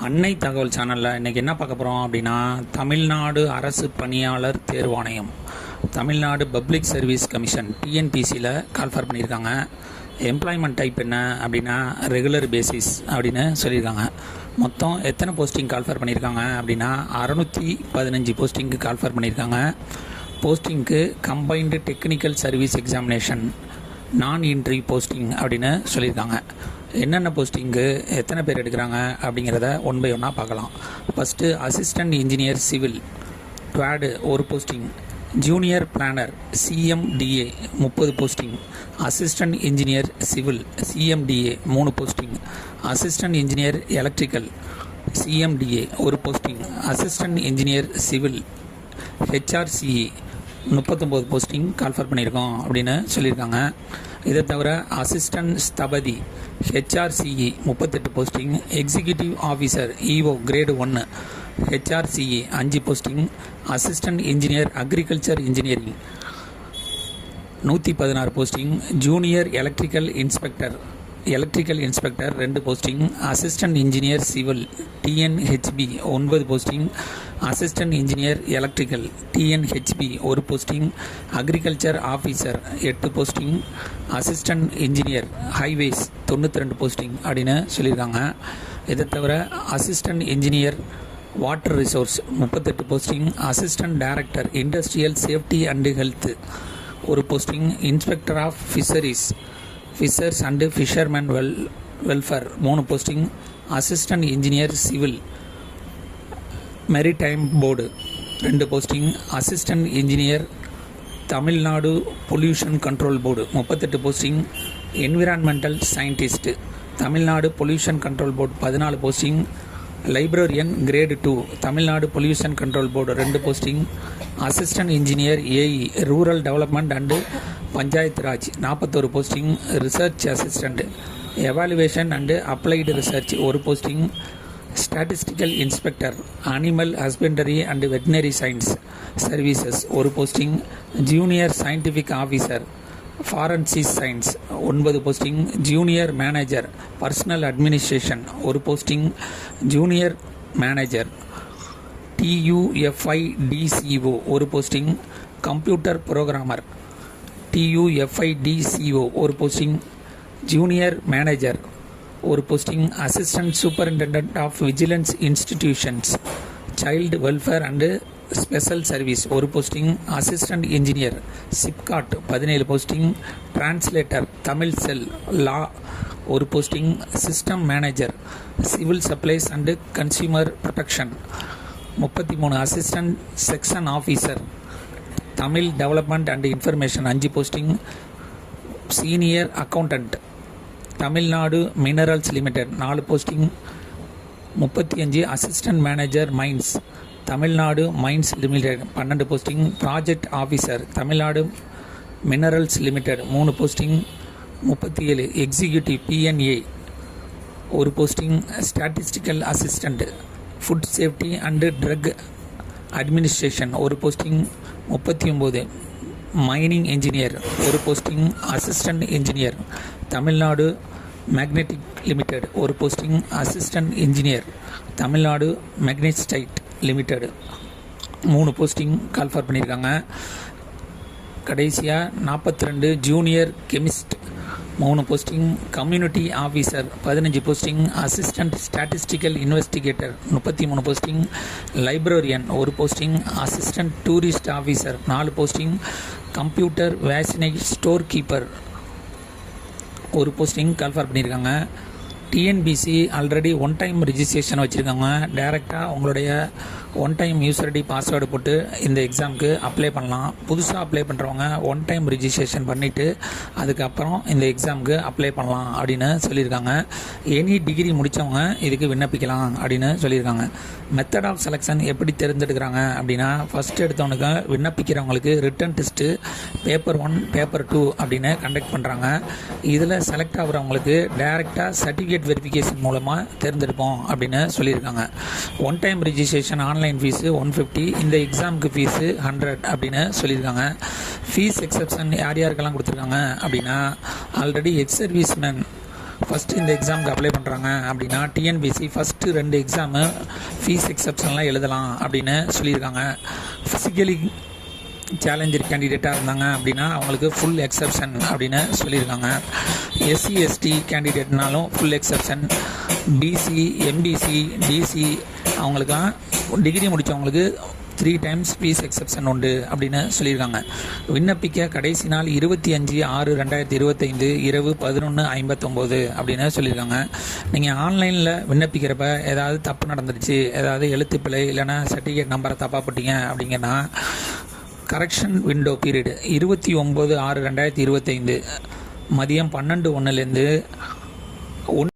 அன்னை தகவல் சேனலில் இன்றைக்கி என்ன பார்க்க போகிறோம் அப்படின்னா, தமிழ்நாடு அரசு பணியாளர் தேர்வாணையம், தமிழ்நாடு பப்ளிக் சர்வீஸ் கமிஷன் டிஎன்பிசியில் கால்ஃபர் பண்ணியிருக்காங்க. எம்ப்ளாய்மெண்ட் டைப் என்ன அப்படின்னா ரெகுலர் பேசிஸ் அப்படின்னு சொல்லியிருக்காங்க. மொத்தம் எத்தனை போஸ்டிங் கால்ஃபர் பண்ணியிருக்காங்க அப்படின்னா 615 போஸ்டிங்க்கு கால்ஃபர் பண்ணியிருக்காங்க. போஸ்டிங்க்கு கம்பைன்டு டெக்னிக்கல் சர்வீஸ் எக்ஸாமினேஷன் நான் இன்ட்ரி போஸ்டிங் அப்படின்னு சொல்லியிருக்காங்க. என்னென்ன போஸ்டிங்கு எத்தனை பேர் எடுக்கிறாங்க அப்படிங்கிறத ஒன் பை ஒன்னாக பார்க்கலாம். ஃபஸ்ட்டு அசிஸ்டண்ட் இன்ஜினியர் சிவில் ட்வாடு ஒரு posting, junior planner CMDA 30 posting, assistant engineer civil CMDA 3 posting, assistant engineer electrical CMDA ஒரு posting, assistant engineer civil HRCE 39 posting call for பண்ணியிருக்கோம் அப்படின்னு சொல்லியிருக்காங்க. இதை தவிர அசிஸ்டன்ட் ஸ்தபதி HRCE 38 posting, executive officer EO grade 1 HRCE 5 posting, assistant engineer agriculture engineering 116 posting, junior electrical inspector 2 posting, assistant engineer civil TNHB 9 posting, assistant engineer electrical TNHP 1 posting, agriculture officer 8 posting, assistant engineer highways 92 posting அப்படின்னு சொல்லியிருக்காங்க. இதை தவிர assistant engineer water resource 38 posting, assistant director industrial safety and health 1 posting, inspector of fishers and fishermen welfare 3 posting, assistant engineer civil maritime board 2 posting, assistant engineer Tamil Nadu pollution control board 38 posting, environmental scientist Tamil Nadu pollution control board 14 posting, librarian grade 2 Tamil Nadu pollution control board 2 posting, assistant engineer AE rural development and panchayat Raj 41 posting, research assistant evaluation and applied research 1 posting, statistical inspector animal husbandry and veterinary science services 1 posting, junior scientific officer forensic science 9 posting, junior manager personnel administration 1 posting, junior manager TUFIDCO 1 posting, computer programmer TUFIDCO 1 posting, junior manager 1 posting, assistant superintendent of vigilance institutions child welfare and special service 1 posting, assistant engineer SIPCOT 17 posting, translator Tamil cell law 1 posting, system manager civil supplies and consumer protection 33, assistant section officer Tamil development and information 5 posting, senior accountant Tamil Nadu minerals limited 4 posting, 35, assistant manager mines Tamil Nadu mines limited 12 posting, project officer Tamil Nadu minerals limited 3 posting, 37, executive PNA 1 posting, statistical assistant food safety and drug administration 1 posting, 39, mining engineer 1 posting, assistant engineer Tamil Nadu Magnesite Limited 1 posting, assistant engineer Tamil Nadu Magnesite Limited 3 posting call for பண்ணியிருக்காங்க. கடைசியாக 42, junior chemist 3 posting, community officer 15 posting, assistant statistical investigator 33 posting, librarian 1 posting, assistant tourist officer 4 posting, computer வேக்சினேட் store keeper 1 posting call for பண்ணியிருக்காங்க. TNPSC already one time registration வச்சுருக்காங்க. டைரெக்டாக உங்களுடைய one time user ID password போட்டு இந்த எக்ஸாமுக்கு apply பண்ணலாம். புதுசாக அப்ளை பண்ணுறவங்க ஒன் டைம் ரிஜிஸ்ட்ரேஷன் பண்ணிவிட்டு அதுக்கப்புறம் இந்த எக்ஸாமுக்கு அப்ளை பண்ணலாம் அப்படின்னு சொல்லியிருக்காங்க. எனி டிகிரி முடித்தவங்க இதுக்கு விண்ணப்பிக்கலாம் அப்படின்னு சொல்லியிருக்காங்க. மெத்தட் ஆஃப் செலெக்ஷன் எப்படி தேர்ந்தெடுக்கிறாங்க அப்படின்னா, ஃபஸ்ட்டு எடுத்தவனுக்கு விண்ணப்பிக்கிறவங்களுக்கு ரிட்டன் டெஸ்ட்டு பேப்பர் 1 பேப்பர் 2 அப்படின்னு கண்டக்ட் பண்ணுறாங்க. இதில் செலக்ட் ஆகிறவங்களுக்கு டைரெக்டாக சர்டிஃபிகேட் வெரிஃபிகேஷன் மூலமாக தேர்ந்தெடுப்போம் அப்படின்னு சொல்லியிருக்காங்க. One time registration online fees 150, இந்த எக்ஸாமுக்கு ஃபீஸு 100 அப்படின்னு சொல்லியிருக்காங்க. ஃபீஸ் எக்ஸப்ஷன் யாருக்கெல்லாம் கொடுத்துருக்காங்க அப்படின்னா, ஆல்ரெடி எக்ஸ் சர்வீஸ்மேன் ஃபஸ்ட்டு இந்த எக்ஸாமுக்கு அப்ளை பண்ணுறாங்க பண்ணுறாங்க அப்படின்னா டிஎன்பிசி ஃபஸ்ட்டு 2 எக்ஸாமு ஃபீஸ் எக்ஸப்ஷன்லாம் எழுதலாம் அப்படின்னு சொல்லியிருக்காங்க. ஃபிசிக்கலி சேலஞ்சர் கேண்டிடேட்டாக இருந்தாங்க அப்படின்னா அவங்களுக்கு ஃபுல் எக்ஸப்ஷன் அப்படின்னு சொல்லியிருக்காங்க. எஸ்சி எஸ்டி கேண்டிடேட்னாலும் full exemption. BC MBC DC அவங்களுக்கெல்லாம் டிகிரி முடித்தவங்களுக்கு 3 டைம்ஸ் ஃபீஸ் எக்ஸப்ஷன் உண்டு அப்படின்னு சொல்லியிருக்காங்க. விண்ணப்பிக்க கடைசி நாள் 25/6/2025 இரவு 11:59 அப்படின்னு சொல்லியிருக்காங்க. நீங்கள் ஆன்லைனில் விண்ணப்பிக்கிறப்ப ஏதாவது தப்பு நடந்துருச்சு, ஏதாவது எழுத்துப்பிழை இல்லைன்னா சர்டிஃபிகேட் நம்பரை தப்பாக போட்டீங்க அப்படிங்கன்னா கரெக்ஷன் விண்டோ பீரியட் 29/6/2025 மதியம் 12:01